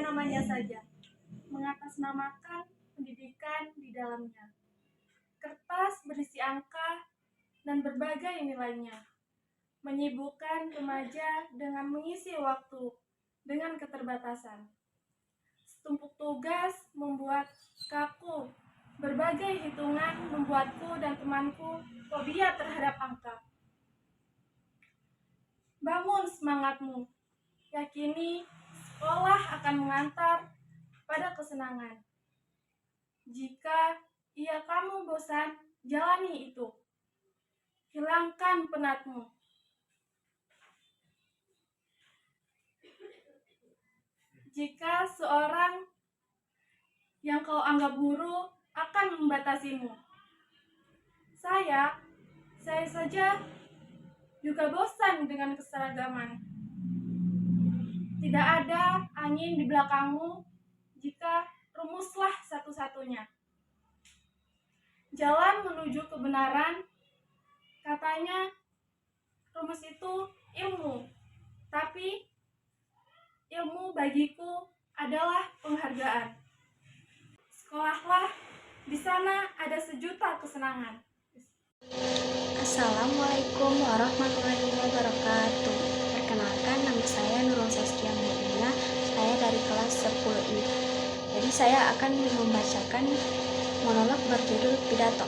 namanya saja, mengatasnamakan pendidikan di dalamnya. Kertas berisi angka dan berbagai nilainya, menyibukkan remaja dengan mengisi waktu dengan keterbatasan. Setumpuk tugas membuat kaku, berbagai hitungan membuatku dan temanku fobia terhadap angka. Bangun semangatmu, yakini sekolah akan mengantar pada kesenangan. Jika kamu bosan, jalani itu. Hilangkan penatmu. Jika seorang yang kau anggap guru akan membatasimu. Saya saja juga bosan dengan keseragaman. Tidak ada angin di belakangmu jika rumuslah satu-satunya. Jalan menuju kebenaran, katanya rumus itu ilmu, tapi ilmu bagiku adalah penghargaan. Sekolahlah, di sana ada sejuta kesenangan. Assalamualaikum warahmatullahi wabarakatuh. Perkenalkan, nama saya Nurul Saskia Medina. Saya dari kelas 10I. Jadi saya akan membacakan monolog berjudul Pidato.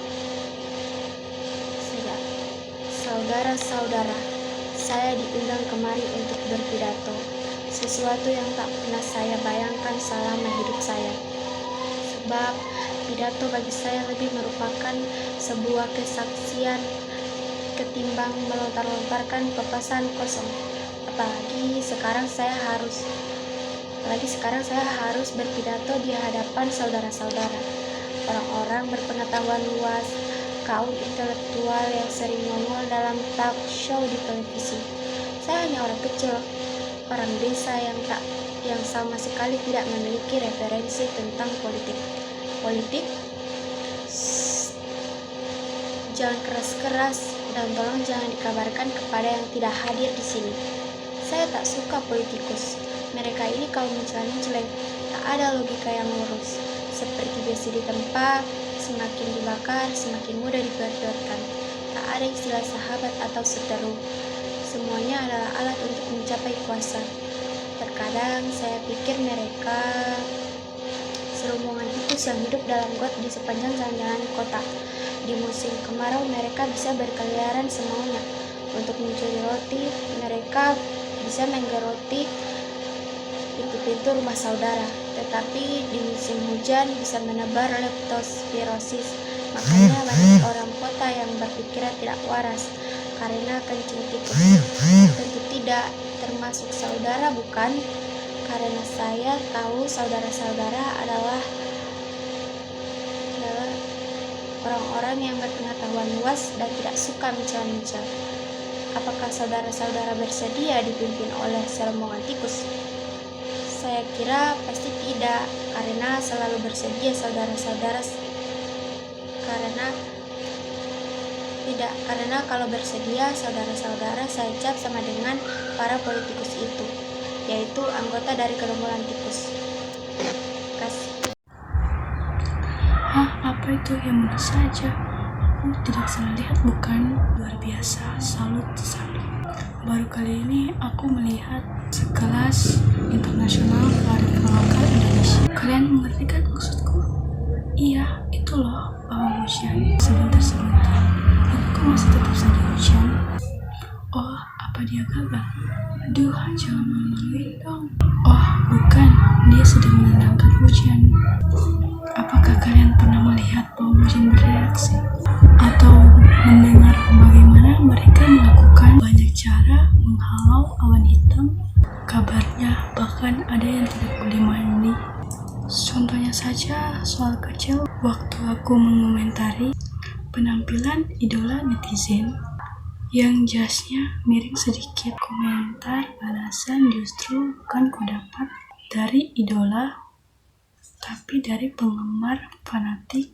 Saudara-saudara, saya diundang kemari untuk berpidato, sesuatu yang tak pernah saya bayangkan selama hidup saya. Sebab pidato bagi saya lebih merupakan sebuah kesaksian ketimbang melontar-lontarkan papasan kosong. Apalagi sekarang saya harus berpidato di hadapan saudara-saudara, orang-orang berpengetahuan luas, kaum intelektual yang sering nongol dalam talk show di televisi. Saya hanya orang kecil, orang desa yang sama sekali tidak memiliki referensi tentang politik. Jangan keras-keras dan tolong jangan dikabarkan kepada yang tidak hadir di sini. Saya tak suka politikus. Mereka ini kaum mencela-mencela, tak ada logika yang lurus. Seperti besi di tempat, semakin dibakar, semakin mudah diperlihatkan. Tak ada istilah sahabat atau seteru. Semuanya adalah alat untuk mencapai kuasa. Terkadang saya pikir mereka serombongan tikus yang hidup dalam got di sepanjang jalan-jalan kota. Di musim kemarau mereka bisa berkeliaran semaunya. Untuk mencuri roti, mereka bisa menggeroti pintu-pintu rumah saudara. Tetapi di musim hujan bisa menebar leptospirosis. Makanya banyak orang kota yang berpikiran tidak waras karena kencing tikus. Tentu tidak termasuk saudara, bukan? Karena saya tahu saudara-saudara adalah orang-orang yang berpengetahuan luas dan tidak suka mencela-mencela. Apakah saudara-saudara bersedia dipimpin oleh serombongan tikus? Saya kira pasti tidak, karena selalu bersedia saudara-saudara. Karena kalau bersedia saudara-saudara saya cap sama dengan para politikus itu, yaitu anggota dari gerombolan tikus. Kasih. Apa itu? Yang mana saja? Tidak salah lihat, bukan? Luar biasa, salut. Baru kali ini aku melihat sekelas internasional kearifan lokal Indonesia. Kalian mengerti kan maksudku? Iya, itu loh, bawa hujan sebentar. Aku masih tetap saja hujan. Oh, apa dia gagal? Aduh, jangan malu-maluin dong. Oh, bukan, dia sedang menenangkan hujan. Apakah kalian pernah melihat bau hujan bereaksi? Atau mendengar bagaimana mereka melakukan banyak cara menghalau awan hitam? Kabarnya bahkan ada yang tidak boleh mandi. Contohnya saja soal kecil, waktu aku mengomentari penampilan idola netizen yang jasnya miring sedikit. Komentar balasan justru bukan kudapat dari idola, tapi dari penggemar fanatik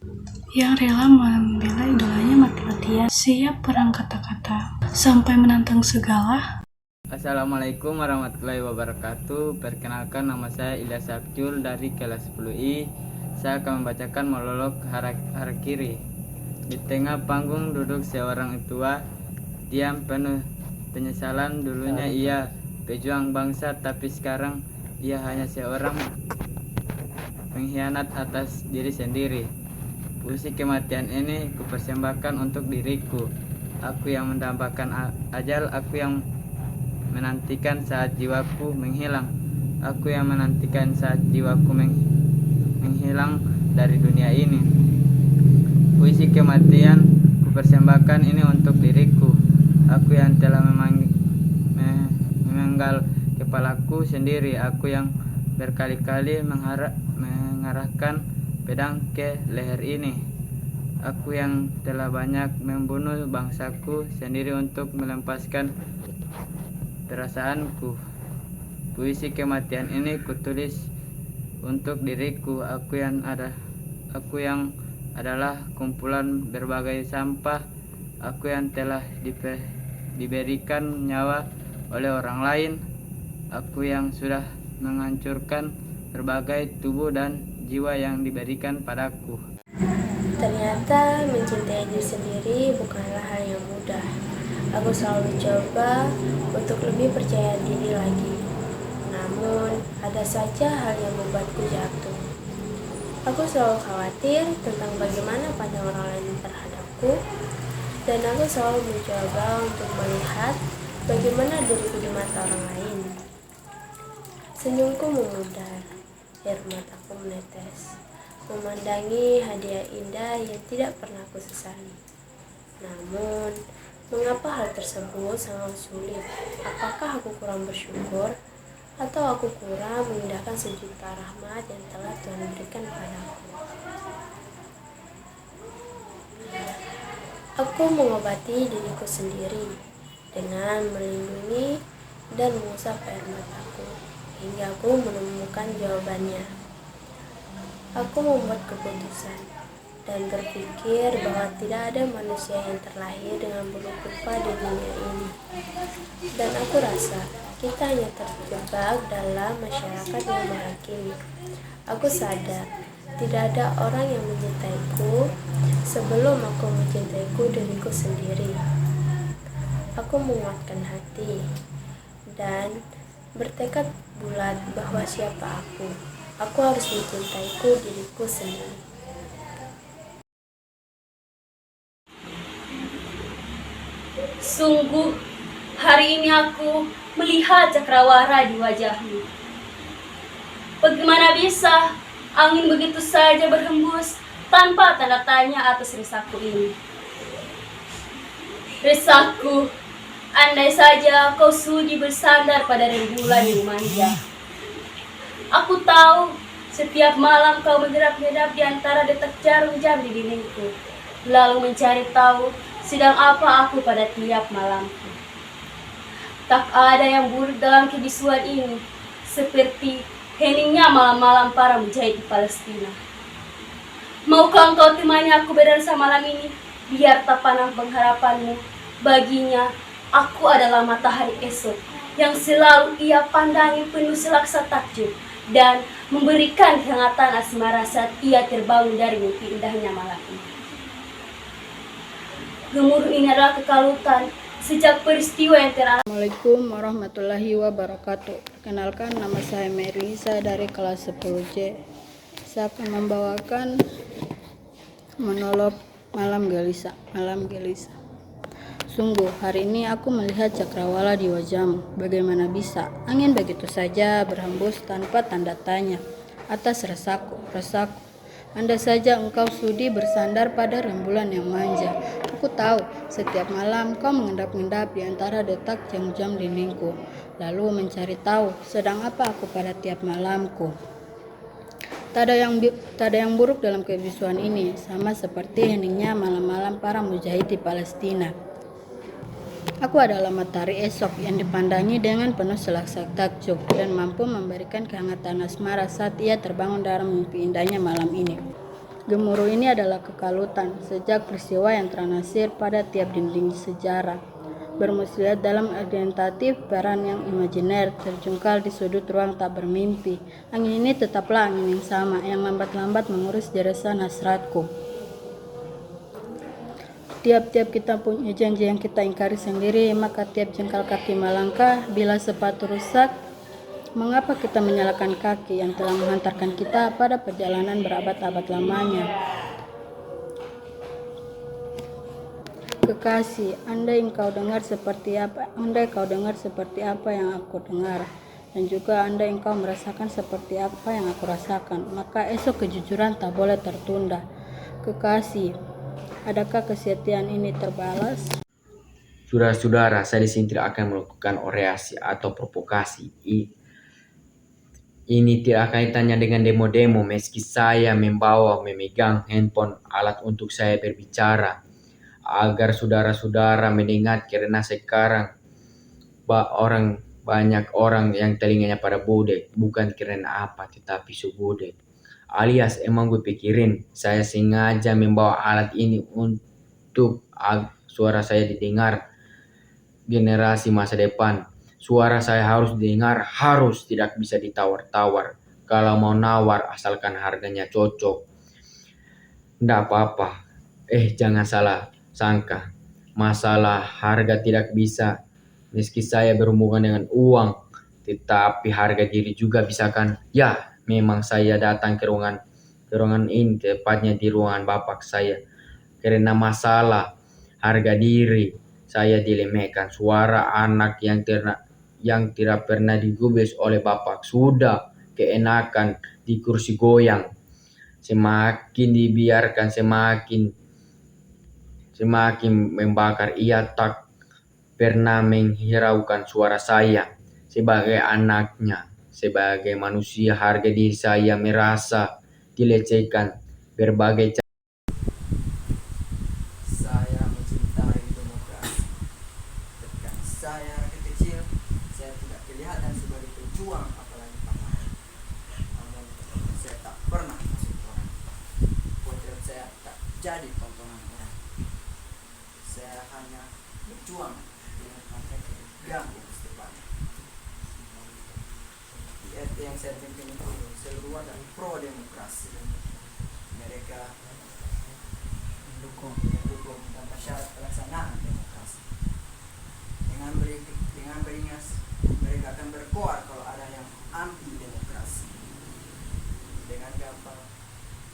yang rela membela idolanya mati-matian, siap perang kata-kata sampai menantang segala Assalamualaikum warahmatullahi wabarakatuh. Perkenalkan, nama saya Ilyas Abdul dari kelas 10I. Saya akan membacakan monolog Harakiri. Di tengah panggung duduk seorang tua, diam penuh penyesalan. Dulunya ia pejuang bangsa, tapi sekarang ia hanya seorang pengkhianat atas diri sendiri. Puisi kematian ini kupersembahkan untuk diriku. Aku yang mendambakan ajal, aku yang menantikan saat jiwaku menghilang. Aku yang menantikan saat jiwaku menghilang dari dunia ini. Puisi kematian kupersembahkan ini untuk diriku. Aku yang telah memenggal kepalaku sendiri. Aku yang berkali-kali mengarahkan pedang ke leher ini. Aku yang telah banyak membunuh bangsaku sendiri untuk melepaskan perasaanku. Puisi kematian ini kutulis untuk diriku. Aku yang adalah kumpulan berbagai sampah. Aku yang telah diberikan nyawa oleh orang lain. Aku yang sudah menghancurkan berbagai tubuh dan jiwa yang diberikan padaku. Ternyata mencintai diri sendiri bukanlah hal yang mudah. Aku selalu coba untuk lebih percaya diri lagi. Namun, ada saja hal yang membuatku jatuh. Aku selalu khawatir tentang bagaimana pandang orang lain terhadapku, dan aku selalu mencoba untuk melihat bagaimana diriku di mata orang lain. Senyumku memudar, air mataku menetes, memandangi hadiah indah yang tidak pernah aku sesali. Namun, mengapa hal tersebut sangat sulit? Apakah aku kurang bersyukur? Atau aku kurang mengindahkan sejuta rahmat yang telah Tuhan berikan padaku? Aku mengobati diriku sendiri dengan melindungi dan mengusap air mataku hingga aku menemukan jawabannya. Aku membuat keputusan dan berpikir bahwa tidak ada manusia yang terlahir dengan buruk rupa di dunia ini. Dan aku rasa kita hanya terjebak dalam masyarakat yang menghakimi. Aku sadar tidak ada orang yang mencintaiku sebelum aku mencintaiku diriku sendiri. Aku menguatkan hati dan bertekad bulat bahwa siapa aku harus mencintaiku diriku sendiri. Sungguh, hari ini aku melihat cakrawala di wajahmu. Bagaimana bisa angin begitu saja berhembus tanpa tanda tanya atas risaku ini? Risaku, andai saja kau sudi bersandar pada rembulan yang manja. Aku tahu setiap malam kau menghadap-hadap di antara detak jarum jam di dindingku, lalu mencari tahu sedang apa aku pada tiap malamku. Tak ada yang buruk dalam kebisuan ini, seperti heningnya malam-malam para mujahid di Palestina. Maukah engkau temani aku berdansa malam ini, biar tak panah pengharapanmu? Baginya, aku adalah matahari esok, yang selalu ia pandangi penuh selaksa takjub, dan memberikan kehangatan asmara saat ia terbangun dari mimpi indahnya malam ini. Gemuruh ini adalah kekalutan sejak peristiwa yang terakhir. Assalamualaikum warahmatullahi wabarakatuh. Perkenalkan, nama saya Melisa dari kelas 10C. Saya akan membawakan monolog Malam Gelisah. Sungguh, hari ini aku melihat cakrawala di wajahmu. Bagaimana bisa angin begitu saja berhembus tanpa tanda tanya atas rasaku. Andai saja engkau sudi bersandar pada rembulan yang manja. Aku tahu setiap malam kau mengendap-endap di antara detak jam-jam dindingku, lalu mencari tahu sedang apa aku pada tiap malamku. Tak ada yang buruk dalam kebisuan ini, sama seperti heningnya malam-malam para mujahid di Palestina. Aku adalah matahari esok yang dipandangi dengan penuh selaksa takjub dan mampu memberikan kehangatan asmara saat ia terbangun dalam mimpi indahnya malam ini. Gemuruh ini adalah kekalutan sejak peristiwa yang ternasir pada tiap dinding sejarah. bermuslihat dalam argumentatif, peran yang imajiner, terjungkal di sudut ruang tak bermimpi. Angin ini tetaplah angin yang sama, yang lambat-lambat mengurus deresan hasratku. Tiap-tiap kita punya janji yang kita ingkari sendiri, maka tiap jengkal kaki melangkah. Bila sepatu rusak, mengapa kita menyalahkan kaki yang telah menghantarkan kita pada perjalanan berabad-abad lamanya? Kekasih, andai kau dengar seperti apa yang aku dengar, dan juga andai engkau merasakan seperti apa yang aku rasakan, maka esok kejujuran tak boleh tertunda. Kekasih, adakah kesetiaan ini terbalas? Saudara-saudara, saya di sini tidak akan melakukan orasi atau provokasi. Ini tidak kaitannya dengan demo-demo, meski saya memegang handphone alat untuk saya berbicara. Agar saudara-saudara mendengar, karena sekarang banyak orang yang telinganya pada bodek, bukan karena apa tetapi subodek. Alias emang gue pikirin saya sengaja membawa alat ini untuk suara saya didengar generasi masa depan. Suara saya harus didengar, harus, tidak bisa ditawar-tawar. Kalau mau nawar asalkan harganya cocok. Nggak apa-apa. Jangan salah sangka, masalah harga tidak bisa, meski saya berhubungan dengan uang, tetapi harga diri juga bisa kan? Ya, memang saya datang ke ruangan ini, tepatnya di ruangan bapak saya, karena masalah harga diri saya dilemehkan. Suara anak yang tidak pernah digubris oleh bapak sudah keenakan di kursi goyang. Semakin dibiarkan semakin membakar. Ia tak pernah menghiraukan suara saya sebagai anaknya, sebagai manusia. Harga diri saya merasa dilecehkan berbagai cara. Saya mencintai demokrasi. Ketika saya kecil, saya tidak kelihatan sebagai pejuang, apalagi pahlawan. Namun saya tak pernah masuk orang. Potret saya tak jadi tontonan orang. Saya hanya berjuang dengan mereka yang istiqlal. Di RT yang saya pimpin itu seluruh dan pro demokrasi. Mereka mendukung tanpa syarat pelaksanaan demokrasi. Dengan beringas mereka akan berkoar kalau ada yang anti demokrasi. Dengan gampang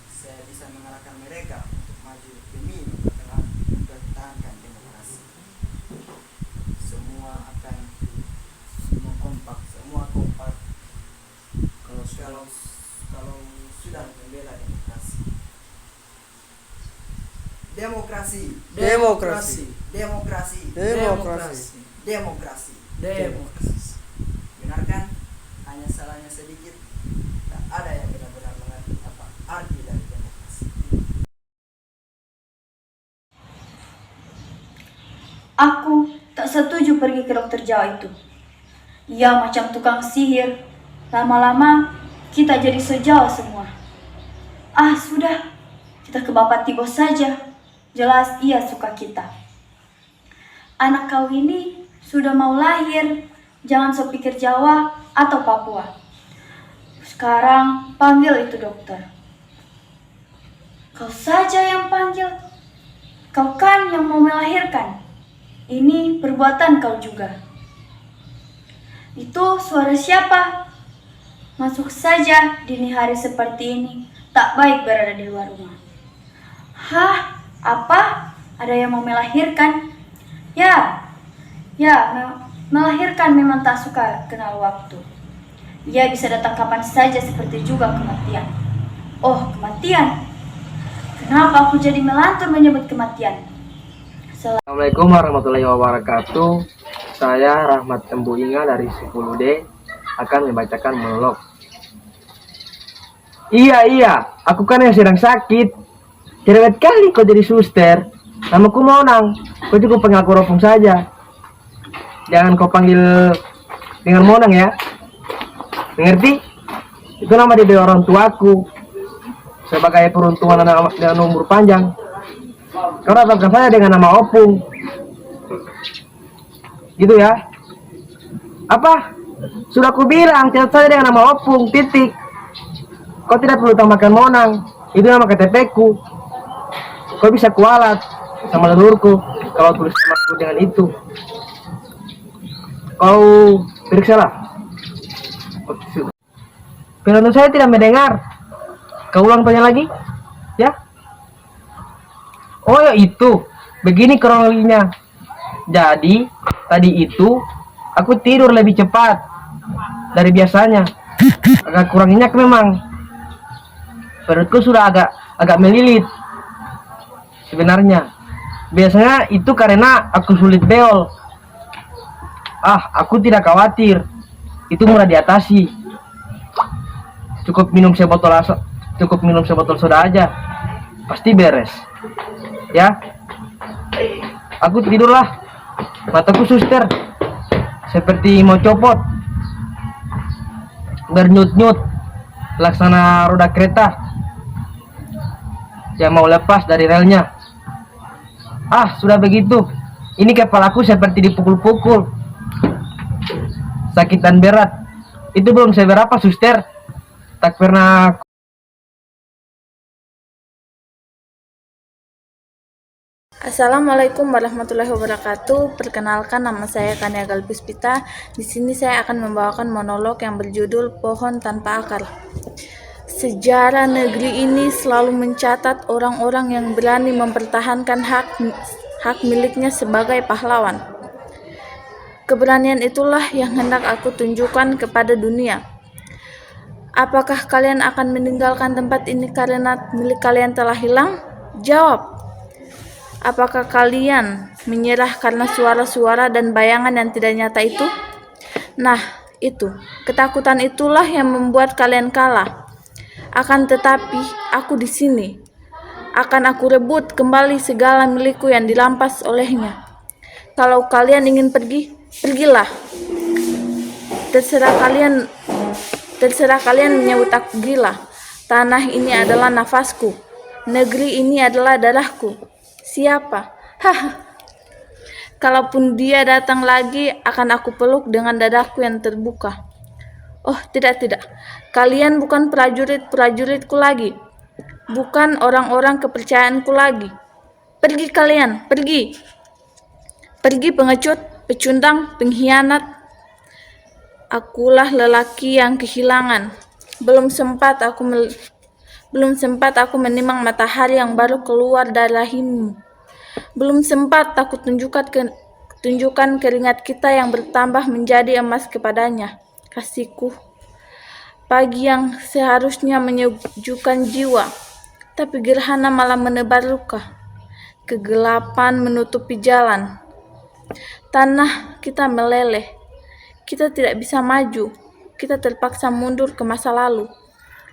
saya bisa mengalahkan mereka untuk maju demi mempertahankan demokrasi. Semua kompak kalau sudah membela demokrasi. Demokrasi. Benar kan? Hanya salahnya sedikit. Tak ada yang benar-benar mengerti apa arti dari demokrasi. Aku tak setuju pergi ke dokter Jawa itu. Ia macam tukang sihir. Lama-lama kita jadi sejawa semua. Sudah. Kita ke Bapak Tibo saja. Jelas ia suka kita. Anak kau ini sudah mau lahir. Jangan sok pikir Jawa atau Papua. Sekarang panggil itu dokter. Kau saja yang panggil. Kau kan yang mau melahirkan. Ini perbuatan kau juga. Itu suara siapa? Masuk saja dini hari seperti ini. Tak baik berada di luar rumah. Hah? Apa? Ada yang mau melahirkan? Ya, melahirkan memang tak suka kenal waktu. Ia bisa datang kapan saja seperti juga kematian. Oh, kematian? Kenapa aku jadi melantur menyebut kematian? Assalamualaikum warahmatullahi wabarakatuh. Saya Rahmat Embu Inga dari 10D akan membacakan monolog. Iya, aku kan yang sedang sakit. Cerewet kali kau jadi suster. Namaku Monang. Kau cukup panggil aku Ropong saja. Jangan kau panggil dengan Monang ya. Mengerti? Itu nama dari orang tuaku. Sebagai peruntungan dengan umur panjang. Kau datangkan saya dengan nama Opung. Gitu ya. Apa? Sudah aku bilang catat saja dengan nama Opung, titik. Kau tidak perlu tambahkan Monang. Itu nama KTP ku. Kau bisa kualat sama leluhurku kalau tulis namaku dengan itu. Kau periksa lah. Penonton saya tidak mendengar. Kau ulang tanya lagi, ya? Oh ya itu, begini kronologinya. Jadi tadi itu aku tidur lebih cepat dari biasanya. Agak kurang nyenyak memang. Perutku sudah agak melilit. Sebenarnya, biasanya itu karena aku sulit beol. Aku tidak khawatir. Itu mudah diatasi. Cukup minum sebotol soda aja. Pasti beres. Ya. Aku tidurlah. Mataku suster. Seperti mau copot. Bernyut-nyut. Laksana roda kereta yang mau lepas dari relnya. Sudah begitu. Ini kepalaku seperti dipukul-pukul. Sakit dan berat. Itu belum seberapa, suster. Tak pernah. Assalamualaikum warahmatullahi wabarakatuh. Perkenalkan, nama saya Kania Galpuspita. Di sini saya akan membawakan monolog yang berjudul Pohon Tanpa Akar. Sejarah negeri ini selalu mencatat orang-orang yang berani mempertahankan hak miliknya sebagai pahlawan. Keberanian itulah yang hendak aku tunjukkan kepada dunia. Apakah kalian akan meninggalkan tempat ini karena milik kalian telah hilang? Jawab. Apakah kalian menyerah karena suara-suara dan bayangan yang tidak nyata itu? Nah, itu. Ketakutan itulah yang membuat kalian kalah. Akan tetapi, aku di sini. Akan aku rebut kembali segala milikku yang dirampas olehnya. Kalau kalian ingin pergi, pergilah. Terserah kalian menyebut aku gila. Tanah ini adalah nafasku. Negeri ini adalah darahku. Siapa? Kalaupun dia datang lagi, akan aku peluk dengan dadaku yang terbuka. Oh, tidak. Kalian bukan prajuritku lagi. Bukan orang-orang kepercayaanku lagi. Pergi kalian, pergi. Pergi pengecut, pecundang, pengkhianat. Akulah lelaki yang kehilangan. Belum sempat aku menimang matahari yang baru keluar dari rahimmu. Belum sempat aku tunjukkan keringat kita yang bertambah menjadi emas kepadanya. Kasihku, pagi yang seharusnya menyejukkan jiwa, tapi gerhana malah menebar luka. Kegelapan menutupi jalan. Tanah kita meleleh. Kita tidak bisa maju. Kita terpaksa mundur ke masa lalu.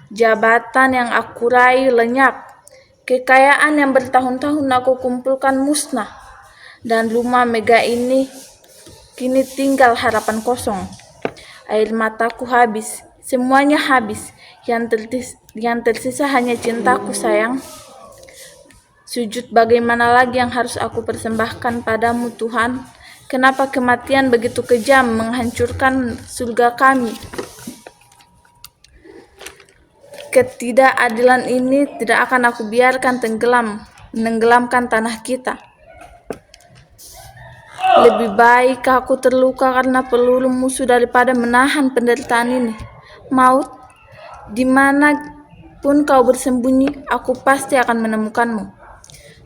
Jabatan yang aku raih lenyap. Kekayaan yang bertahun-tahun aku kumpulkan musnah. Dan rumah mega ini kini tinggal harapan kosong. Air mataku habis, semuanya habis. Yang tersisa hanya cintaku, sayang. Sujud bagaimana lagi yang harus aku persembahkan padamu, Tuhan? Kenapa kematian begitu kejam menghancurkan surga kami? Ketidakadilan ini tidak akan aku biarkan menenggelamkan tanah kita. Lebih baik aku terluka karena peluru musuh daripada menahan penderitaan ini. Maut, dimanapun kau bersembunyi, aku pasti akan menemukanmu.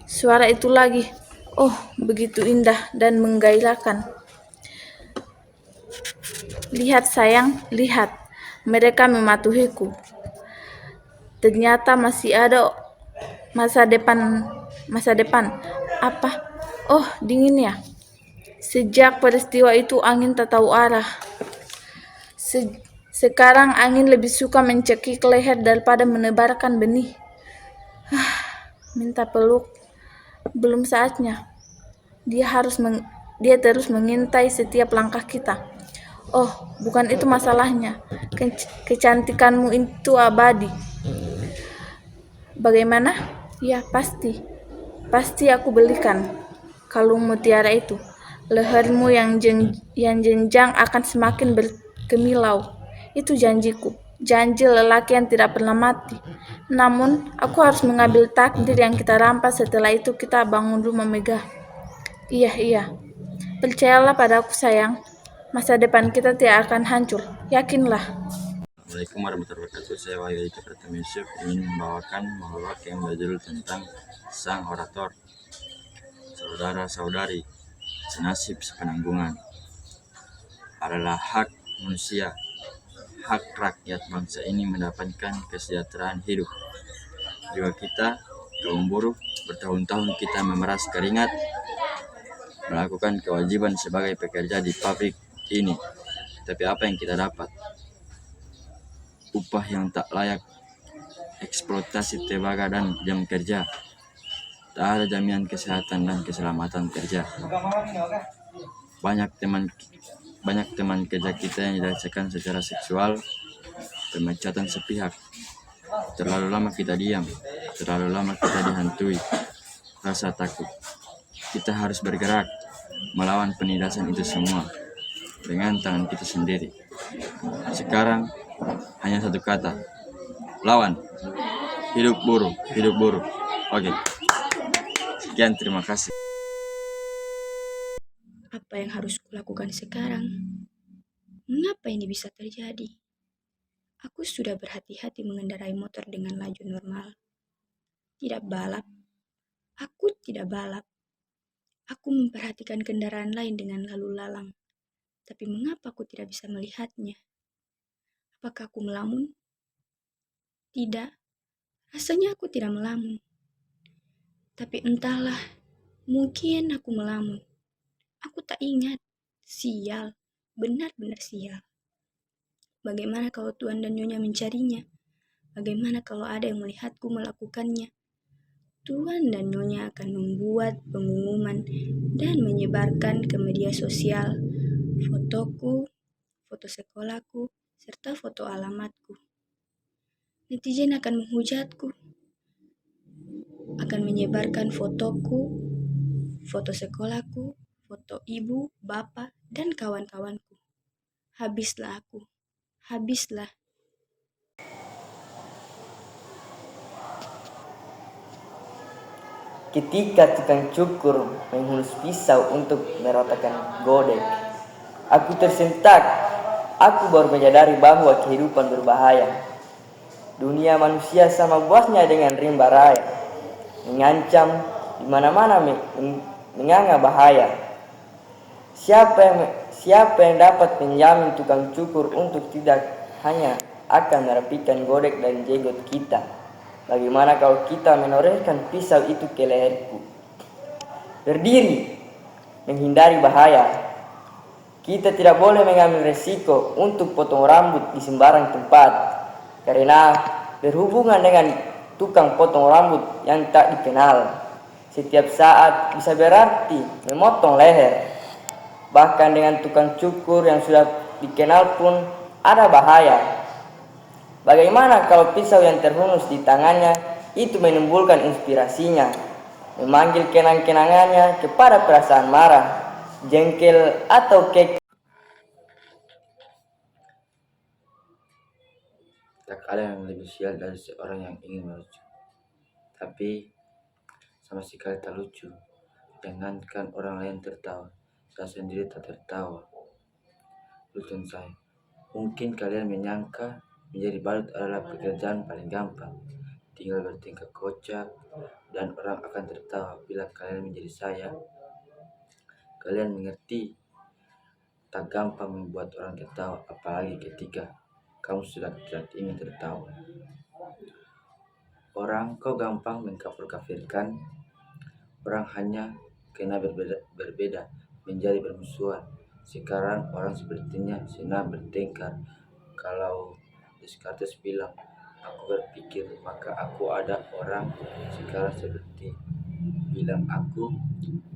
Suara itu lagi, oh begitu indah dan menggairahkan. Lihat sayang, lihat, mereka mematuhiku. Ternyata masih ada masa depan. Apa? Oh, dingin ya. Sejak peristiwa itu angin tak tahu arah. Sekarang angin lebih suka mencekik leher daripada menebarkan benih. Minta peluk. Belum saatnya. Dia terus mengintai setiap langkah kita. Oh, bukan itu masalahnya. Kecantikanmu itu abadi. Bagaimana? Ya, pasti aku belikan kalung mutiara itu. Lehermu yang jenjang akan semakin berkemilau. Itu janjiku, janji lelaki yang tidak pernah mati. Namun, aku harus mengambil takdir yang kita rampas, setelah itu kita bangun rumah megah. Iya, percayalah padaku sayang, masa depan kita tidak akan hancur, yakinlah. Assalamualaikum warahmatullahi wabarakatuh. Saya Wahyu Edi Pratama Yusuf ingin membawakan monolog yang berjudul tentang sang orator. Saudara-saudari, senasib sepenanggungan adalah hak manusia, hak rakyat bangsa ini mendapatkan kesejahteraan hidup. Juga kita, kaum buruh, bertahun-tahun kita memeras keringat, melakukan kewajiban sebagai pekerja di pabrik ini. Tapi apa yang kita dapat? Upah yang tak layak, eksploitasi tenaga dan jam kerja. Tak ada jaminan kesehatan dan keselamatan kerja. Banyak teman kerja kita yang dilecehkan secara seksual, pemecatan sepihak. Terlalu lama kita diam, terlalu lama kita dihantui rasa takut. Kita harus bergerak melawan penindasan itu semua dengan tangan kita sendiri. Sekarang hanya satu kata, lawan. Hidup buruh, hidup buruh. Oke. Sekian, terima kasih. Apa yang harus kulakukan sekarang? Mengapa ini bisa terjadi? Aku sudah berhati-hati mengendarai motor dengan laju normal. Tidak balap. Aku tidak balap. Aku memperhatikan kendaraan lain dengan lalu lalang. Tapi mengapa aku tidak bisa melihatnya? Apakah aku melamun? Tidak. Rasanya aku tidak melamun. Tapi entahlah, mungkin aku melamun. Aku tak ingat. Sial, benar-benar sial. Bagaimana kalau Tuan dan Nyonya mencarinya? Bagaimana kalau ada yang melihatku melakukannya? Tuan dan Nyonya akan membuat pengumuman dan menyebarkan ke media sosial fotoku, foto sekolahku, serta foto alamatku. Netizen akan menghujatku, akan menyebarkan fotoku, foto sekolahku, foto ibu, bapak, dan kawan-kawanku. Habislah aku, habislah. Ketika tukang cukur menghunus pisau untuk merotakan godek, aku tersentak. Aku baru menyadari bahwa kehidupan berbahaya. Dunia manusia sama buasnya dengan rimba raya, mengancam di mana-mana menganga bahaya. Siapa yang dapat menjamin tukang cukur untuk tidak hanya akan merapikan godek dan jenggot kita? Bagaimana kalau kita menorehkan pisau itu ke leherku? Berdiri, menghindari bahaya. Kita tidak boleh mengambil resiko untuk potong rambut di sembarang tempat, karena berhubungan dengan tukang potong rambut yang tak dikenal, setiap saat bisa berarti memotong leher. Bahkan dengan tukang cukur yang sudah dikenal pun ada bahaya. Bagaimana kalau pisau yang terhunus di tangannya itu menimbulkan inspirasinya, memanggil kenang-kenangannya kepada perasaan marah, jengkel, atau kek. Tak ada yang lebih sial dari seorang yang ingin melucu, tapi sama sekali tak lucu. Jangankan orang lain tertawa, saya sendiri tak tertawa. Lucu saya. Mungkin kalian menyangka menjadi badut adalah pekerjaan paling gampang. Tinggal bertingkah kocak dan orang akan tertawa. Bila kalian menjadi saya, kalian mengerti tak gampang membuat orang tertawa, apalagi ketika kamu sudah tidak ingin tertawa. Orang kau gampang mengkafir-kafirkan. Orang hanya karena berbeda menjadi bermusuhan. Sekarang orang sepertinya senang bertengkar. Kalau Descartes bilang, aku berpikir maka aku ada. Orang sekarang seperti bilang, aku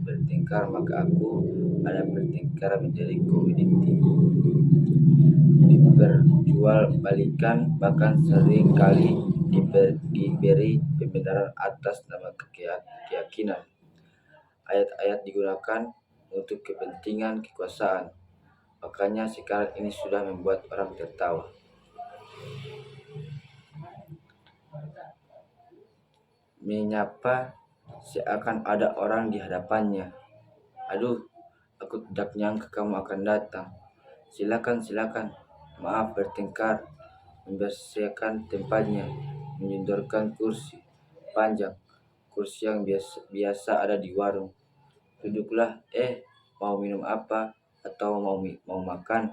bertengkar maka aku ada. Bertengkar menjadi komoditi, diperjual balikan, bahkan sering kali diberi pembenaran atas nama keyakinan. Ayat-ayat digunakan untuk kepentingan kekuasaan. Makanya sekarang ini sudah membuat orang tertawa. Menyapa seakan ada orang di hadapannya. Aduh, aku tidak nyangka kamu akan datang. Silakan, silakan. Maaf bertengkar, membersihkan tempatnya, menyodorkan kursi panjang, kursi yang biasa ada di warung. Duduklah, mau minum apa atau mau makan?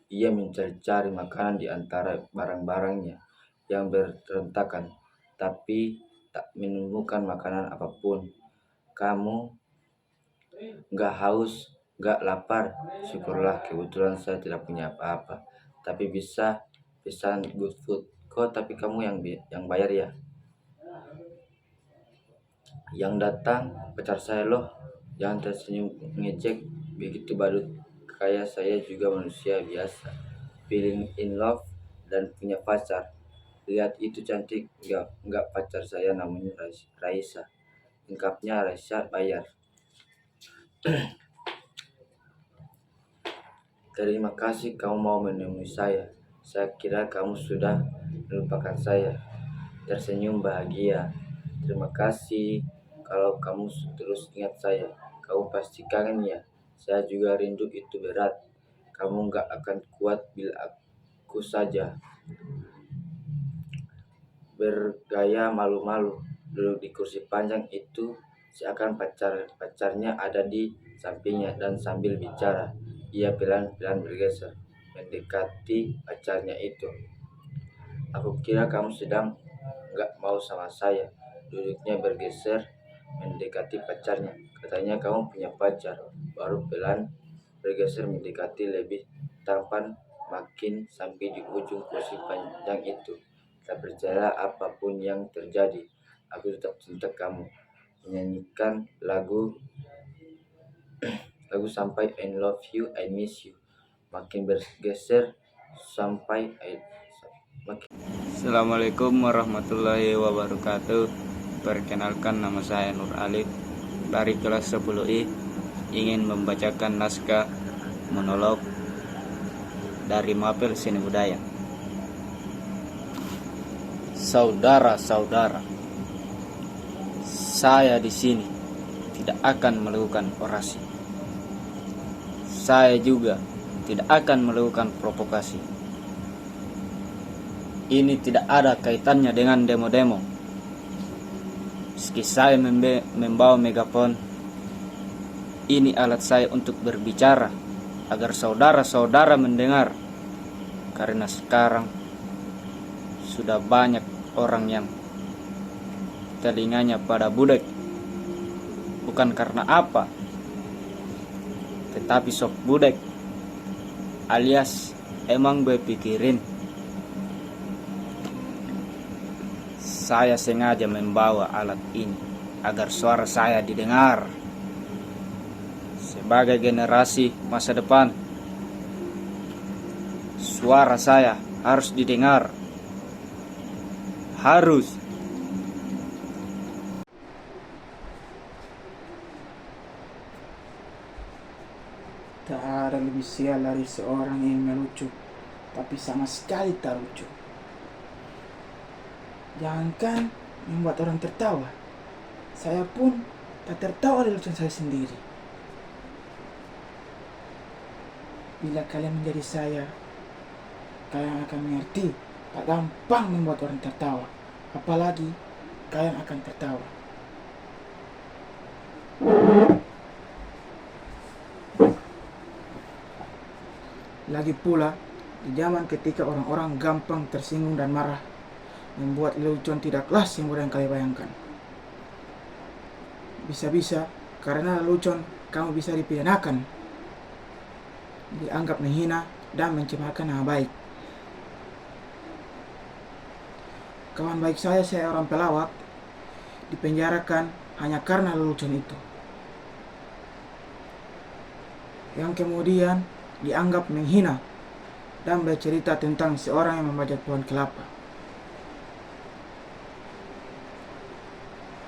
Ia mencari-cari makanan di antara barang-barangnya yang berantakan, tapi tak menemukan makanan apapun. Kamu nggak haus, nggak lapar? Syukurlah, kebetulan saya tidak punya apa-apa, tapi bisa pesan good food. Kok tapi kamu yang bayar ya? Yang datang pacar saya loh, jangan tersenyum ngejek begitu badut. Kayak saya juga manusia biasa, feeling in love dan punya pacar. Lihat itu cantik, nggak pacar saya namanya Raisa. Lengkapnya Raisa bayar. Terima kasih kamu mau menemui saya. Saya kira kamu sudah melupakan saya. Tersenyum bahagia. Terima kasih. Kalau kamu terus ingat saya, kamu pasti kangen ya. Saya juga rindu, itu berat. Kamu nggak akan kuat bila aku saja bergaya malu-malu duduk di kursi panjang itu, seakan pacarnya ada di sampingnya, dan sambil bicara ia pelan-pelan bergeser mendekati pacarnya itu. Aku kira kamu sedang nggak mau sama saya. Duduknya bergeser mendekati pacarnya. Katanya kamu punya pacar. Baru pelan bergeser mendekati lebih tampan makin sampai di ujung kursi panjang itu. Tak percaya apapun yang terjadi, aku tetap cinta kamu. Menyanyikan lagu sampai I love you, I miss you. Makin bergeser sampai Assalamualaikum warahmatullahi wabarakatuh. Perkenalkan, nama saya Nur Alif dari kelas 10I, ingin membacakan naskah monolog dari Mapel Seni Budaya. Saudara-saudara, saya di sini tidak akan melakukan orasi. Saya juga tidak akan melakukan provokasi. Ini tidak ada kaitannya dengan demo-demo. Meski saya membawa megafon, ini alat saya untuk berbicara agar saudara-saudara mendengar. Karena sekarang sudah banyak orang yang telinganya pada budek. Bukan karena apa, tetapi sok budek, alias emang berpikirin. Saya sengaja membawa alat ini agar suara saya didengar. Sebagai generasi masa depan, suara saya harus didengar. Harus. Tak ada lebih sial dari seorang yang melucu, tapi sama sekali tak lucu. Jangankan membuat orang tertawa, saya pun tak tertawa dari lucuan saya sendiri. Bila kalian menjadi saya, kalian akan mengerti tak gampang membuat orang tertawa, apalagi kalian akan tertawa. Lagi pula, di zaman ketika orang-orang gampang tersinggung dan marah, membuat lelucon tidak kelas yang mudah yang kalian bayangkan. Bisa-bisa karena lelucon kamu bisa dipidanakan, dianggap menghina dan mencemarkan nama baik. Kawan baik saya orang pelawak, dipenjarakan hanya karena lelucon itu, yang kemudian dianggap menghina dan bercerita tentang seorang yang membajak pohon kelapa.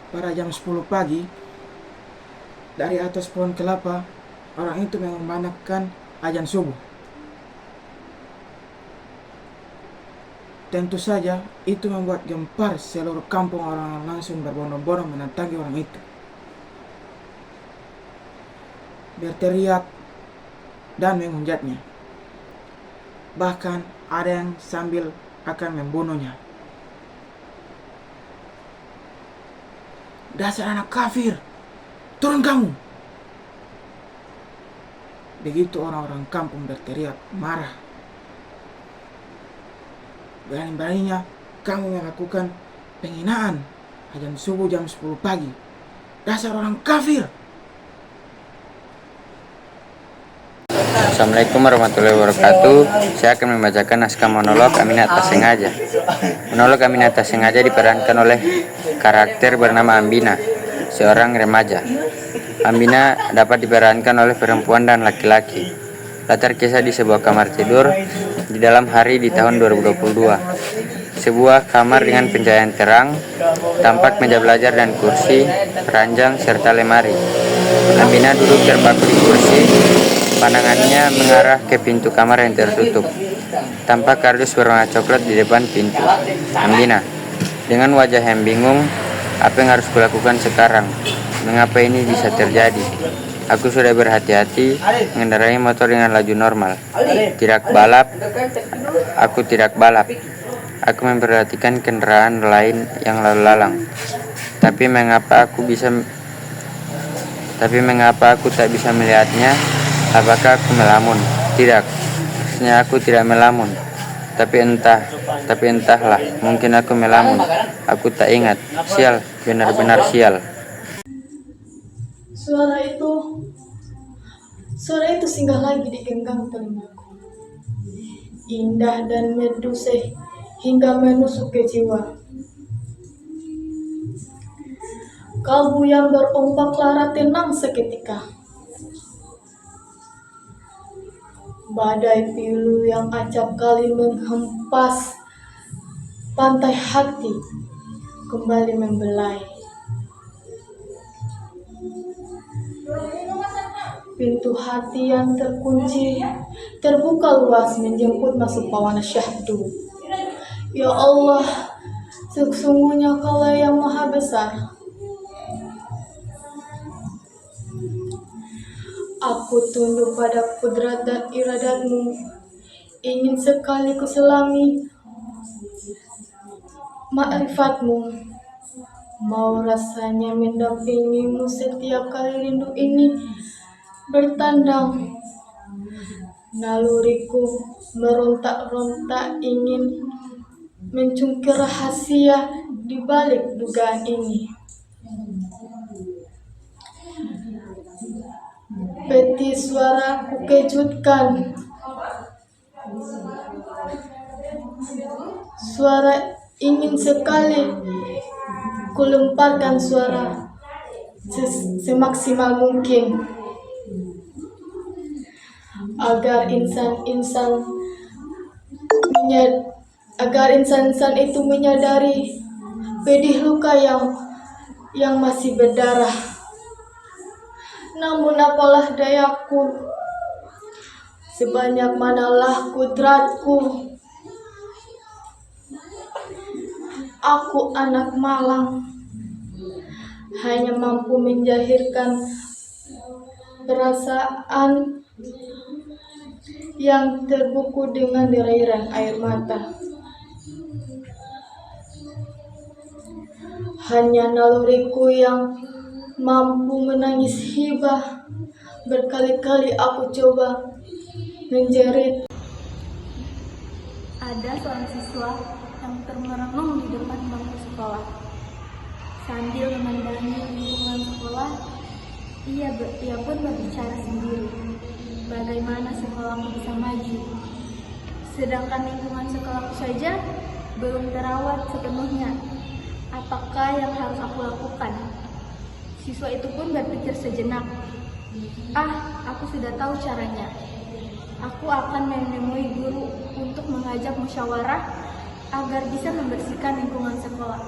Pada jam 10 pagi, dari atas pohon kelapa, orang itu mengumandangkan azan subuh. Tentu saja itu membuat gempar seluruh kampung. Orang langsung berbondong-bondong mendatangi orang itu, berteriak dan menghujatnya. Bahkan ada yang sambil akan membunuhnya. Dasar anak kafir, turun kamu! Begitu orang-orang kampung berteriak marah. Berani-beraninya kamu melakukan penghinaan azan subuh jam 10 pagi. Dasar orang kafir! Assalamualaikum warahmatullahi wabarakatuh. Saya akan membacakan naskah monolog Aminah Tak Sengaja. Monolog Aminah Tak Sengaja diperankan oleh karakter bernama Ambina, seorang remaja. Ambina dapat diperankan oleh perempuan dan laki-laki. Latar kisah di sebuah kamar tidur di dalam hari di tahun 2022. Sebuah kamar dengan pencahayaan terang, tampak meja belajar dan kursi, ranjang, serta lemari. Ambina duduk terpaku di kursi, pandangannya mengarah ke pintu kamar yang tertutup. Tampak kardus berwarna coklat di depan pintu. Ambina, dengan wajah yang bingung, apa yang harus kulakukan sekarang? Mengapa ini bisa terjadi? Aku sudah berhati-hati mengendarai motor dengan laju normal. Aku tidak balap. Aku memperhatikan kendaraan lain yang lalu lalang. Tapi mengapa aku tak bisa melihatnya? Apakah aku melamun? Tidak. Maksudnya aku tidak melamun. Tapi entahlah, mungkin aku melamun. Aku tak ingat. Sial, benar-benar sial. Suara itu singgah lagi di genggam telingaku. Indah dan merdu hingga menusuk ke jiwa. Kalbu yang berombak lara tenang seketika. Badai pilu yang acap kali menghempas pantai hati kembali membelai. Pintu hati yang terkunci terbuka luas menjemput masuk pawana syahdu. Ya Allah, sesungguhnya Kaulah yang maha besar. Aku tunduk pada kudrat dan iradat-Mu, ingin sekali kuselami ma'rifat-Mu. Mau rasanya mendampingi-Mu setiap kali rindu ini bertandang. Naluriku merontak-rontak ingin mencungkir rahasia di balik dugaan ini. Peti suara ku kejutkan. Suara ingin sekali ku lemparkan suara semaksimal mungkin. Agar insan-insan itu menyadari pedih luka yang masih berdarah. Namun apalah dayaku, sebanyak manalah kudratku. Aku anak malang, hanya mampu menjahirkan perasaan yang terbuku dengan derayan air mata. Hanya naluriku yang mampu menangis hibah. Berkali-kali aku coba menjerit. Ada seorang siswa yang termerenung di depan bangku sekolah. Sambil memandangi lingkungan sekolah, ia pun berbicara sendiri. Bagaimana sekolahku bisa maju? Sedangkan lingkungan sekolahku saja belum terawat sepenuhnya. Apakah yang harus aku lakukan? Siswa itu pun berpikir sejenak. Aku sudah tahu caranya. Aku akan menemui guru untuk mengajak musyawarah agar bisa membersihkan lingkungan sekolah.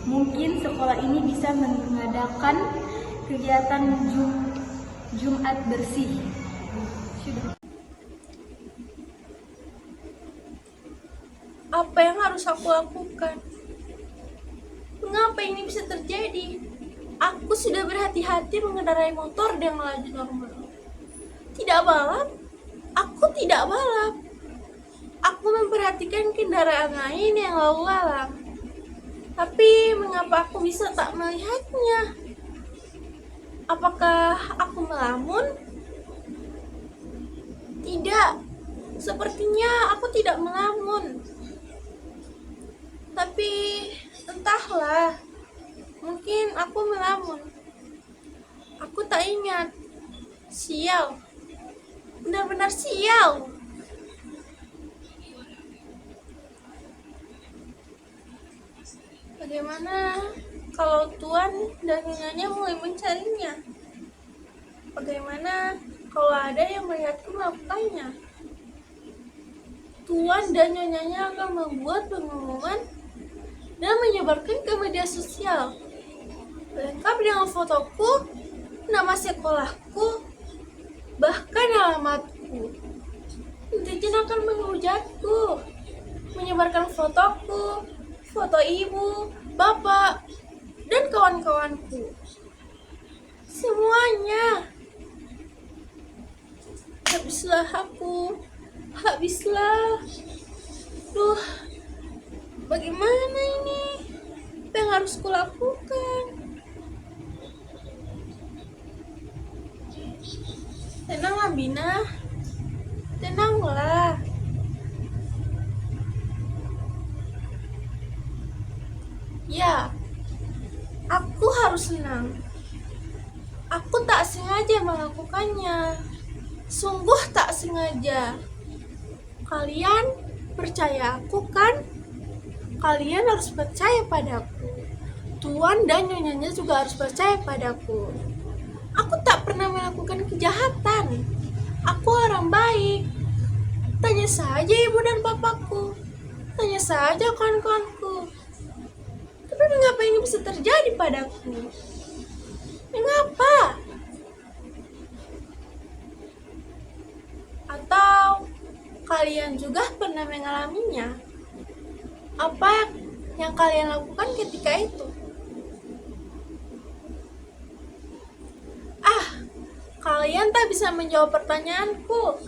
Mungkin sekolah ini bisa mengadakan kegiatan Jumat bersih. Sudah. Apa yang harus aku lakukan? Mengapa ini bisa terjadi? Aku sudah berhati-hati mengendarai motor dengan laju normal. Tidak balap? Aku tidak balap. Aku memperhatikan kendaraan lain yang lalu lalang. Tapi mengapa aku bisa tak melihatnya? Apakah aku melamun? Tidak. Sepertinya aku tidak melamun. Tapi entahlah, mungkin aku melamun. Aku tak ingat. Sial, benar-benar sial. Bagaimana kalau Tuan dan Nyanya mulai mencarinya? Bagaimana kalau ada yang melihatku melakukannya? Tuan dan Nyanyanya akan membuat pengumuman dan menyebarkan ke media sosial, lengkap dengan fotoku, nama sekolahku, bahkan alamatku. Netizen akan menghujatku, menyebarkan fotoku, foto ibu, bapak, dan kawan-kawanku. Semuanya. Habislah aku, habislah. Duh, bagaimana ini? Apa yang harus kulakukan? Tenanglah Bina, tenanglah. Ya, aku harus senang. Aku tak sengaja melakukannya. Sungguh tak sengaja. Kalian percaya aku kan? Kalian harus percaya padaku. Tuan dan Nyonyanya juga harus percaya padaku. Aku tak pernah melakukan kejahatan. Aku orang baik. Tanya saja ibu dan papaku. Tanya saja kawan-kawanku. Tapi mengapa ini bisa terjadi padaku? Mengapa? Atau kalian juga pernah mengalaminya? Apa yang kalian lakukan ketika itu? Kalian tak bisa menjawab pertanyaanku.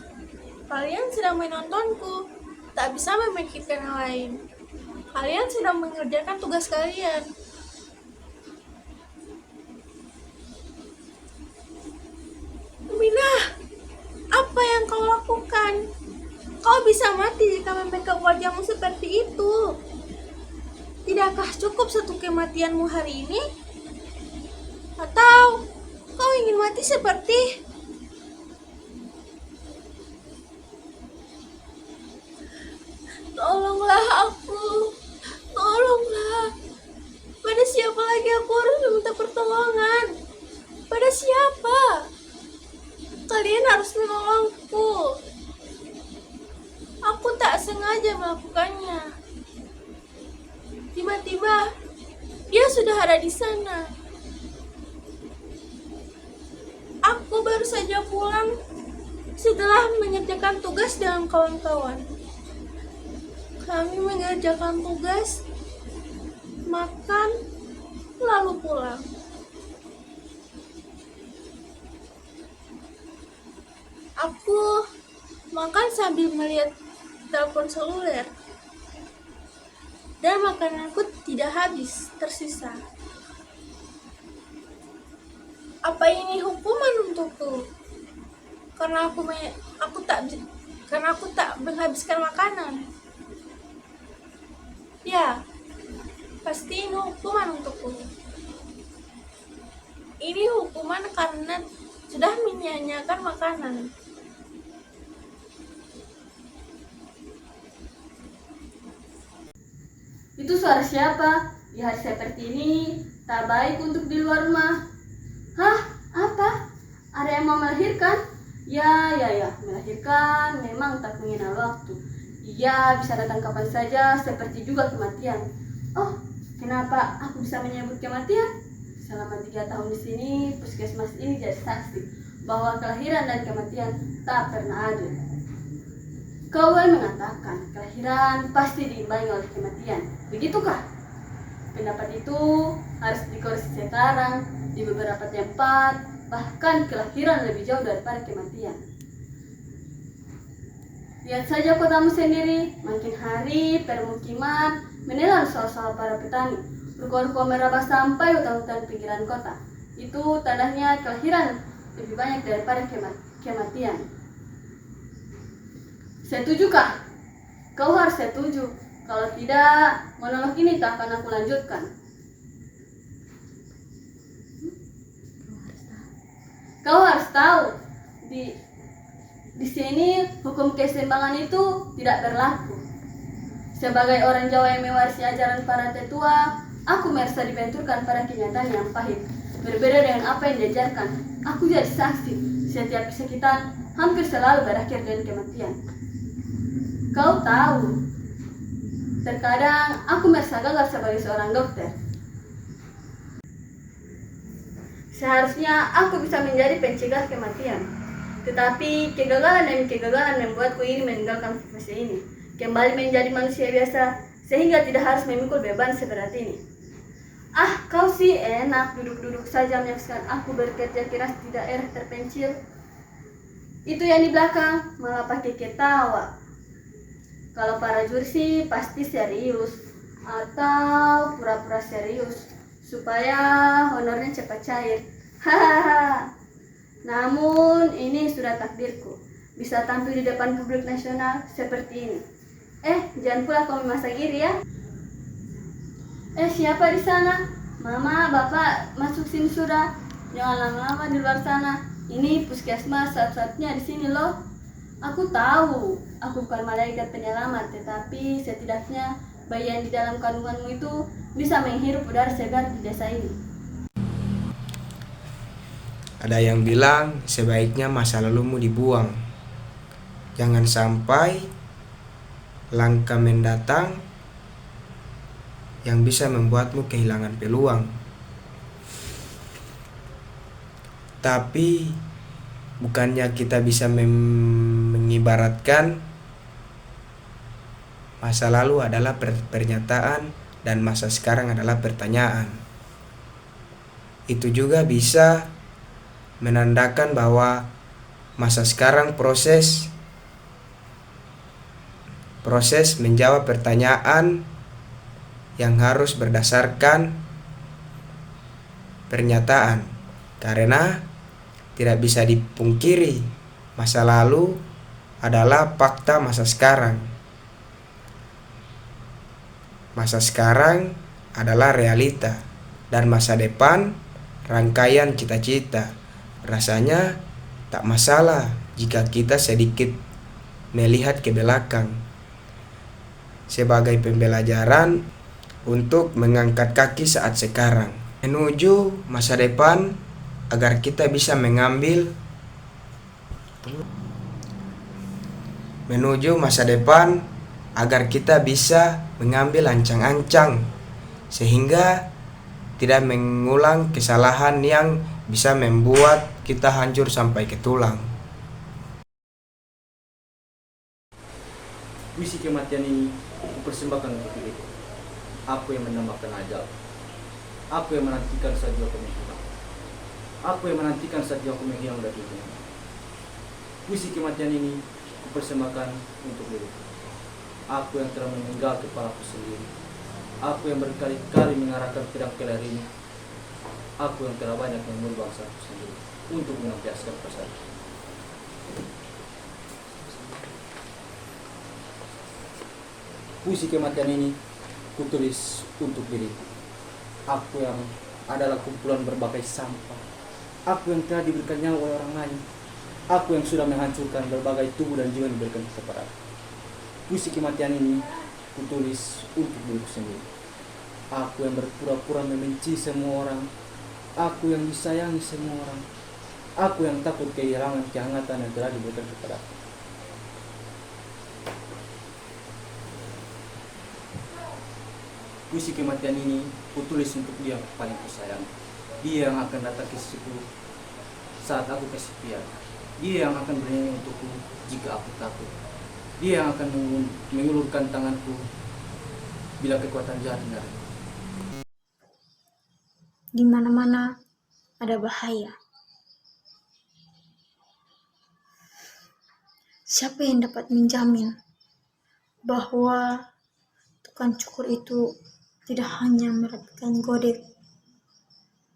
Kalian sedang menontonku, tak bisa memikirkan yang lain. Kalian sedang mengerjakan tugas kalian. Mina, apa yang kau lakukan? Kau bisa mati jika membackup wajahmu seperti itu. Tidakkah cukup satu kematianmu hari ini? Atau kau ingin mati seperti... Tolonglah aku, tolonglah. Pada siapa lagi aku harus meminta pertolongan? Pada siapa? Kalian harus menolongku. Aku tak sengaja melakukannya. Tiba-tiba dia sudah ada di sana. Aku baru saja pulang setelah mengerjakan tugas dengan kawan-kawan. Kami mengerjakan tugas, makan, lalu pulang. Aku makan sambil melihat telepon seluler. Dan makananku tidak habis, tersisa. Apa ini hukuman untukku? Karena aku tak menghabiskan makanan. Ya, pasti ini hukuman untukku. Ini hukuman karena sudah menyia-nyiakan makanan. Itu suara siapa? Di hari seperti ini, tak baik untuk di luar rumah. Hah? Apa? Ada yang mau melahirkan? Ya, melahirkan memang tak mengenal waktu. Ia bisa datang kapan saja, seperti juga kematian. Oh, kenapa aku bisa menyebut kematian? Selama 3 tahun di sini, puskesmas ini jadi saksi bahwa kelahiran dan kematian tak pernah adil. Kau boleh mengatakan kelahiran pasti diimbangi oleh kematian, begitukah? Pendapat itu harus dikoreksi sekarang di beberapa tempat, bahkan kelahiran lebih jauh daripada kematian. Lihat saja kotamu sendiri, makin hari permukiman menelan sawah-sawah para petani. Ruko-ruko merambah sampai hutan-hutan pinggiran kota. Itu tandanya kelahiran lebih banyak daripada kematian. Setujukah? Kau harus setuju. Kalau tidak, monolog ini tak akan aku lanjutkan. Kau harus tahu, di sini hukum keseimbangan itu tidak berlaku. Sebagai orang Jawa yang mewarisi ajaran para tetua, aku merasa dibenturkan pada kenyataan yang pahit. Berbeda dengan apa yang diajarkan, aku jadi saksi. Setiap kesakitan hampir selalu berakhir dengan kematian. Kau tahu, terkadang aku merasa gagal sebagai seorang dokter. Seharusnya aku bisa menjadi pencegah kematian. Tetapi kegagalan demi kegagalan membuatku ingin meninggalkan profesi ini, kembali menjadi manusia biasa, sehingga tidak harus memikul beban seberat ini. Ah, kau sih enak duduk-duduk saja menyaksikan aku bekerja keras di daerah terpencil. Itu yang di belakang malah pakai ketawa. Kalau para juri sih pasti serius atau pura-pura serius supaya honornya cepat cair. Hahaha. Namun ini sudah takdirku, bisa tampil di depan publik nasional seperti ini. Jangan pula kau memasang iri ya. Siapa di sana? Mama, bapak, masuk sini sudah. Jangan lama-lama di luar sana. Ini puskesmas satu-satunya di sini loh. Aku tahu, aku bukan malaikat penyelamat, tetapi setidaknya bayi yang di dalam kandunganmu itu bisa menghirup udara segar di desa ini. Ada yang bilang sebaiknya masa lalumu dibuang. Jangan sampai langkah mendatang yang bisa membuatmu kehilangan peluang. Tapi bukannya kita bisa mengibaratkan masa lalu adalah pernyataan dan masa sekarang adalah pertanyaan. Itu juga bisa menandakan bahwa masa sekarang proses menjawab pertanyaan yang harus berdasarkan pernyataan, karena tidak bisa dipungkiri masa lalu adalah fakta masa sekarang. Masa sekarang adalah realita dan masa depan rangkaian cita-cita. Rasanya tak masalah jika kita sedikit melihat ke belakang sebagai pembelajaran untuk mengangkat kaki saat sekarang menuju masa depan agar kita bisa mengambil ancang-ancang sehingga tidak mengulang kesalahan yang bisa membuat kita hancur sampai ke tulang. Puisi kematian ini kupersembahkan untuk diriku. Aku yang mendambakan ajal. Aku yang menantikan saat jiwaku menghilang. Aku yang menantikan saat jiwaku menghilang dari dunia. Puisi kematian ini kupersembahkan untuk diriku. Aku yang telah meninggal kepalaku sendiri. Aku yang berkali-kali mengarahkan pedang ke leher ini. Aku yang telah banyak membunuh bangsaku sendiri untuk menampiaskan persatuan. Puisi kematian ini kutulis untuk diriku. Aku yang adalah kumpulan berbagai sampah. Aku yang telah diberikan nyawa oleh orang lain. Aku yang sudah menghancurkan berbagai tubuh dan jiwa yang diberikan kepada aku. Puisi kematian ini kutulis untuk diriku sendiri. Aku yang berpura-pura membenci semua orang. Aku yang disayangi semua orang. Aku yang takut kehilangan kehangatan yang telah diberikan kepada aku. Puisi kematian ini kutulis untuk dia paling kusayang. Dia yang akan datang ke sisiku saat aku kesepian. Dia yang akan bernyanyi untukku jika aku takut. Dia yang akan mengulurkan tanganku bila kekuatan jahat menyerang. Di mana-mana ada bahaya. Siapa yang dapat menjamin bahwa tukang cukur itu tidak hanya merapikan godek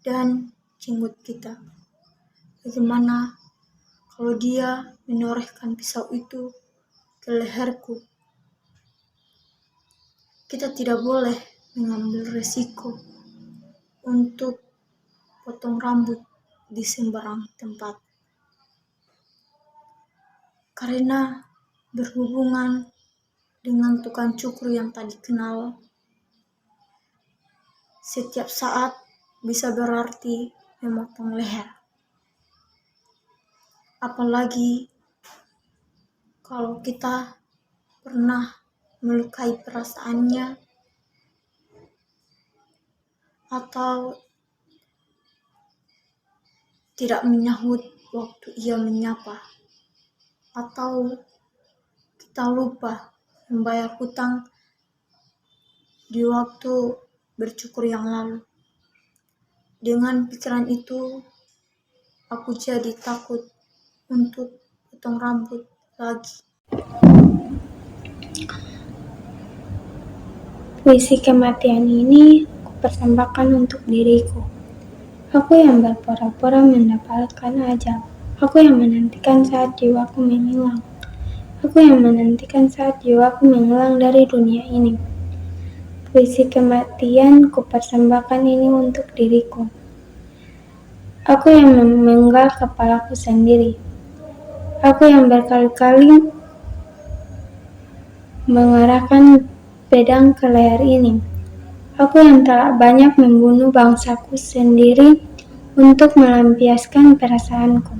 dan jenggot kita? Bagaimana kalau dia menorehkan pisau itu ke leherku? Kita tidak boleh mengambil resiko untuk potong rambut di sembarang tempat. Karena berhubungan dengan tukang cukur yang tadi kenal, setiap saat bisa berarti memotong leher. Apalagi kalau kita pernah melukai perasaannya atau tidak menyahut waktu ia menyapa, atau kita lupa membayar hutang di waktu bercukur yang lalu. Dengan pikiran itu, aku jadi takut untuk potong rambut lagi. Puisi kematian ini kupersembahkan untuk diriku. Aku yang berpura-pura mendapatkan ajal. Aku yang menantikan saat jiwaku menghilang. Aku yang menantikan saat jiwaku menghilang dari dunia ini. Puisi kematian kupersembahkan ini untuk diriku. Aku yang memenggal kepalaku sendiri. Aku yang berkali-kali mengarahkan pedang ke leher ini. Aku yang telah banyak membunuh bangsaku sendiri untuk melampiaskan perasaanku.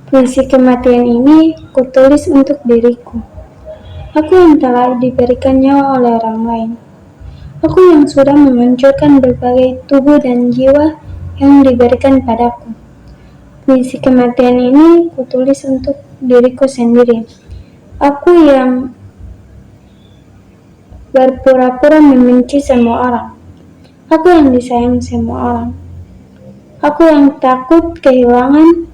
Puisi kematian ini kutulis untuk diriku. Aku yang telah diberikan nyawa oleh orang lain. Aku yang sudah menghancurkan berbagai tubuh dan jiwa yang diberikan padaku. Puisi kematian ini kutulis untuk diriku sendiri. Aku yang berpura-pura membenci semua orang. Aku yang disayang semua orang. Aku yang takut kehilangan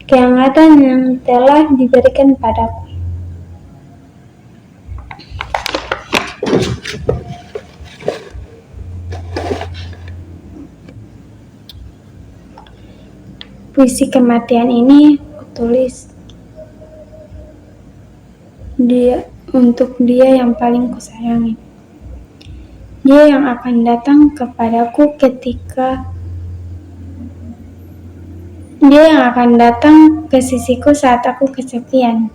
kehangatan yang telah diberikan padaku. Puisi kematian ini kutulis untuk dia yang paling kusayangi. Dia yang akan datang kepadaku Dia yang akan datang ke sisiku saat aku kesepian.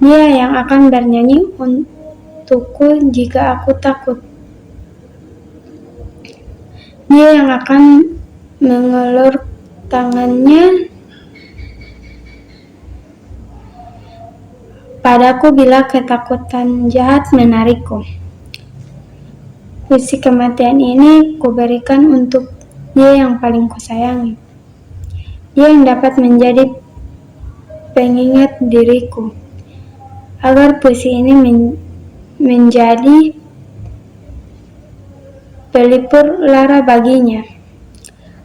Dia yang akan bernyanyi untukku jika aku takut. Dia yang akan mengulur tangannya padaku bila ketakutan jahat menarikku. Puisi kematian ini kuberikan untuk dia yang paling kusayangi. Dia yang dapat menjadi pengingat diriku, agar puisi ini menjadi pelipur lara baginya,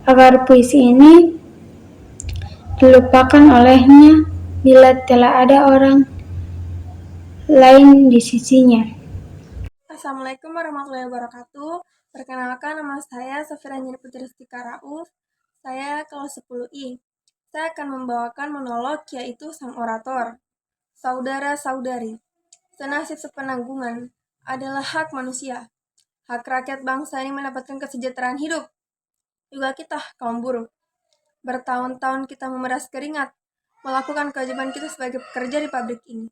agar puisi ini dilupakan olehnya bila telah ada orang lain di sisinya. Assalamualaikum warahmatullahi wabarakatuh. Perkenalkan, nama saya Safira Anjani Putri Rauf. Saya kelas 10I. Saya akan membawakan monolog, yaitu Sang Orator. Saudara-saudari, senasib sepenanggungan adalah hak manusia. Hak rakyat bangsa ini mendapatkan kesejahteraan hidup. Juga kita, kaum buruh. Bertahun-tahun kita memeras keringat, melakukan kewajiban kita sebagai pekerja di pabrik ini.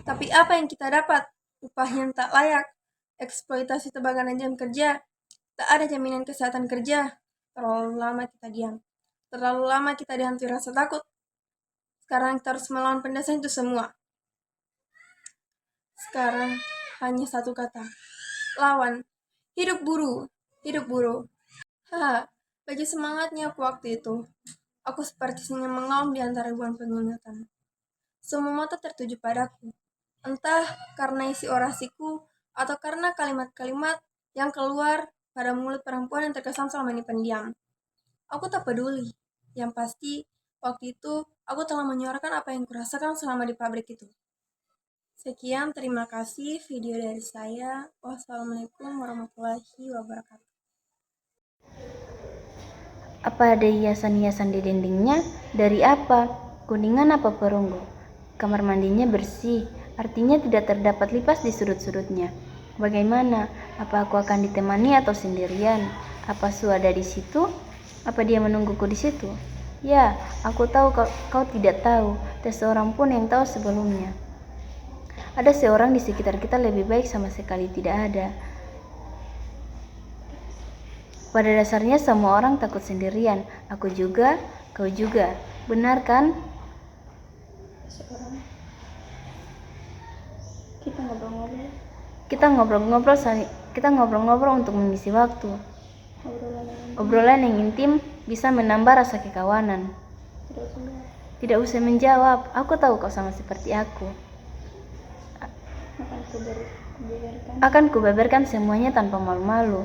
Tapi apa yang kita dapat? Upah yang tak layak, eksploitasi tebaga dan jam kerja, tak ada jaminan kesehatan kerja. Terlalu lama kita diam. Terlalu lama kita dihantui rasa takut. Sekarang kita harus melawan pendasaran itu semua. sekarang hanya satu kata. Lawan. Hidup buruh. Hidup buruh. Haha, bagi semangatnya aku waktu itu. Aku seperti senyum mengaum di antara ribuan pengingatan. Semua mata tertuju padaku. Entah karena isi orasiku atau karena kalimat-kalimat yang keluar pada mulut perempuan yang terkesan selama ini pendiam. Aku tak peduli. Yang pasti, waktu itu aku telah menyuarakan apa yang kurasakan selama di pabrik itu. Sekian, terima kasih video dari saya. Wassalamualaikum warahmatullahi wabarakatuh. Apa ada hiasan-hiasan di dindingnya? Dari apa? Kuningan apa perunggu? Kamar mandinya bersih, artinya tidak terdapat lipas di sudut-sudutnya. Bagaimana? Apa aku akan ditemani atau sendirian? Apa Su ada di situ? Apa dia menungguku di situ? Ya, aku tahu kau tidak tahu, tak seorang pun yang tahu sebelumnya. Ada seorang di sekitar kita lebih baik sama sekali tidak ada. Pada dasarnya semua orang takut sendirian. Aku juga, kau juga. Benar kan? Kita ngobrol-ngobrol untuk mengisi waktu. Obrolan yang intim bisa menambah rasa kekawanan. Tidak usah menjawab. Aku tahu kau sama seperti aku. Akan kubeberkan semuanya tanpa malu-malu.